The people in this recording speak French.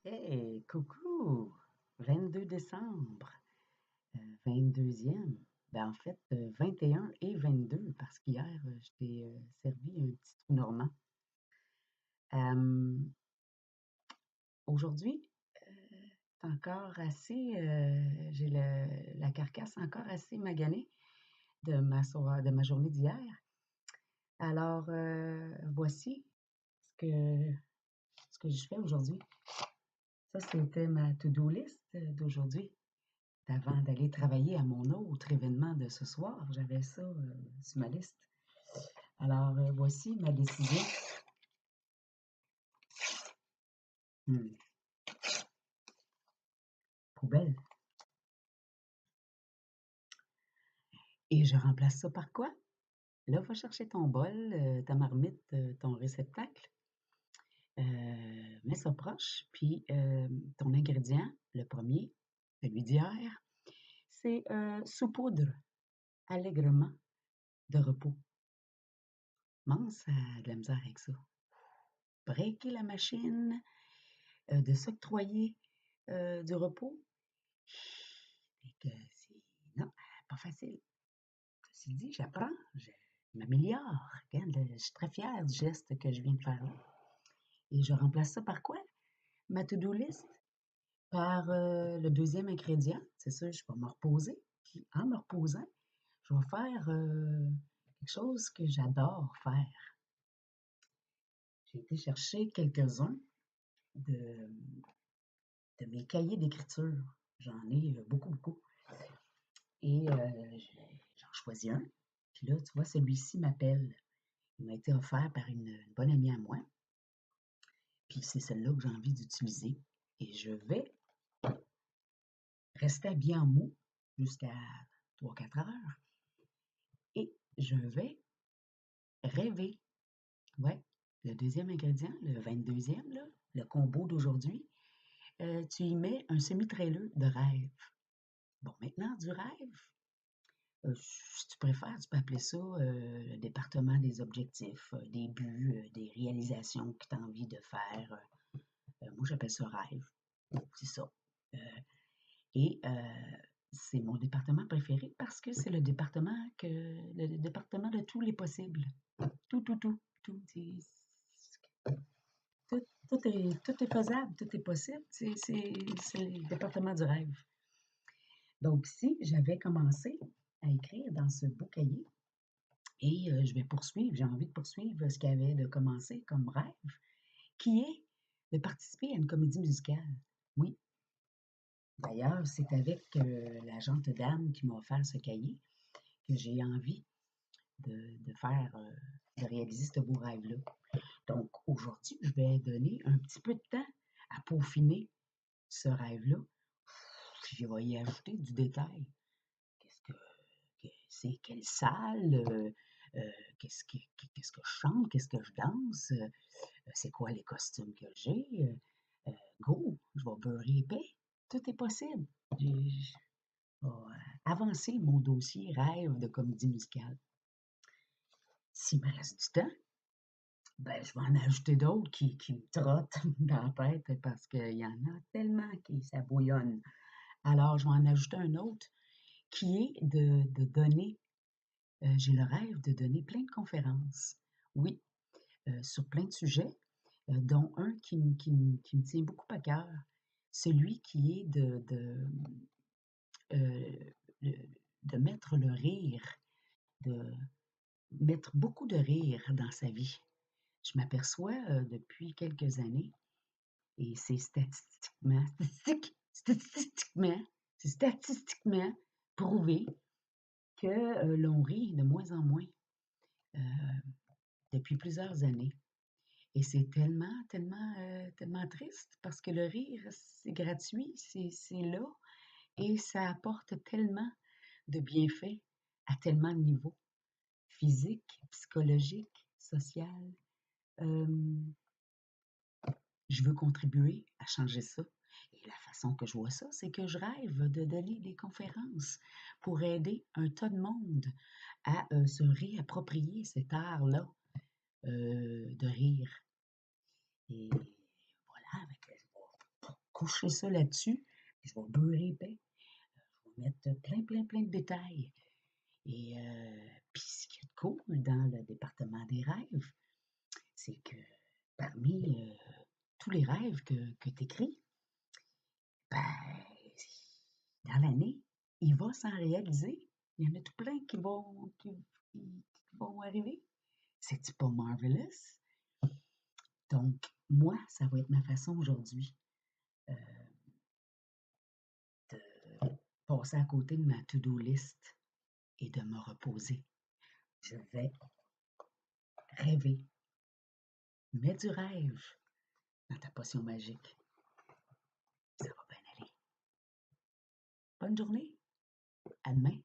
Hey, coucou! 22 décembre, 22e. Ben, en fait, 21 et 22, parce qu'hier, je t'ai servi un petit trou normand. Euh, Aujourd'hui, c'est encore assez, j'ai la carcasse encore assez maganée de ma journée d'hier. Alors, voici ce que, ce que je fais aujourd'hui. Ça, c'était ma to-do list d'aujourd'hui. Avant d'aller travailler à mon autre événement de ce soir. J'avais ça sur ma liste. Alors, voici ma décision. Hmm, Poubelle. Et je remplace ça par quoi? Là, va chercher ton bol, ta marmite, ton réceptacle. Mets ça proche. Puis, ton ingrédient, le premier, celui d'hier, c'est saupoudre allègrement de repos. Mange, ça a de la misère avec ça. Breaker la machine, de s'octroyer du repos. Fait que non, pas facile. Ceci dit, j'apprends, je m'améliore. Regarde, je suis très fière du geste que je viens de faire là. Et je remplace ça par quoi? Ma to-do list par le deuxième ingrédient. C'est ça, je vais me reposer. Puis en me reposant, je vais faire quelque chose que j'adore faire. J'ai été chercher quelques-uns de, de mes cahiers d'écriture. J'en ai beaucoup, beaucoup. Et j'en choisis un. Puis là, tu vois, celui-ci m'appelle. Il m'a été offert par une bonne amie à moi. Puis c'est celle-là que j'ai envie d'utiliser. Et je vais rester habillée en mou jusqu'à 3-4 heures. Et je vais rêver. Ouais, le deuxième ingrédient, le 22e, là, le combo d'aujourd'hui, tu y mets un semi-trailer de rêve. Bon, maintenant, du rêve, si tu préfères, tu peux appeler ça le département des objectifs, des buts, des réalisations que tu as envie de faire. Moi, j'appelle ça rêve. C'est ça. Euh, et c'est mon département préféré parce que c'est le département de tous les possibles. Tout, tout, tout, tout. Tout est faisable, tout est possible. C'est le département du rêve. Donc, si j'avais commencé à écrire dans ce beau cahier, et je vais poursuivre, j'ai envie de poursuivre ce qu'il y avait de commencer comme rêve, qui est de participer à une comédie musicale. Oui, d'ailleurs, c'est avec la gente dame qui m'a offert ce cahier que j'ai envie de faire, de réaliser ce beau rêve-là. Donc, aujourd'hui, je vais donner un petit peu de temps à peaufiner ce rêve-là. Puis je vais y ajouter du détail. Qu'est-ce que c'est? Quelle salle? Qu'est-ce que je chante? Qu'est-ce que je danse? C'est quoi les costumes que j'ai? Go, je vais beurrer épais. Tout est possible. Je vais avancer mon dossier rêve de comédie musicale. S'il me reste du temps, ben, je vais en ajouter d'autres qui me trottent dans la tête parce qu'il y en a tellement qui ça bouillonne. Alors, je vais en ajouter un autre qui est de donner, j'ai le rêve de donner plein de conférences. Oui, sur plein de sujets, dont un qui me tient beaucoup à cœur, celui qui est euh, le- de mettre le rire, de mettre beaucoup de rire dans sa vie. Je m'aperçois depuis quelques années, et c'est c'est statistiquement prouvé que l'on rit de moins en moins euh, depuis plusieurs années. Et c'est tellement, tellement, tellement triste parce que le rire, c'est gratuit, c'est là et ça apporte tellement de bienfaits à tellement de niveaux, physique, psychologique, social. Euh, je veux contribuer à changer ça. Et la façon que je vois ça, c'est que je rêve de donner des conférences pour aider un tas de monde à se réapproprier cet art-là de rire. Et voilà, avec coucher ça là-dessus, puis je vais beurrer épais. Je vais mettre plein de détails. Et puis ce qui est cool dans le département des rêves, c'est que parmi tous les rêves que tu écris, ben, dans l'année, il va s'en réaliser. Il y en a tout plein qui vont arriver. C'est-tu pas marvelous? Donc, moi, ça va être ma façon aujourd'hui euh, de passer à côté de ma to-do list et de me reposer. Je vais rêver. Mets du rêve dans ta potion magique. Ça va bien aller. Bonne journée. À demain.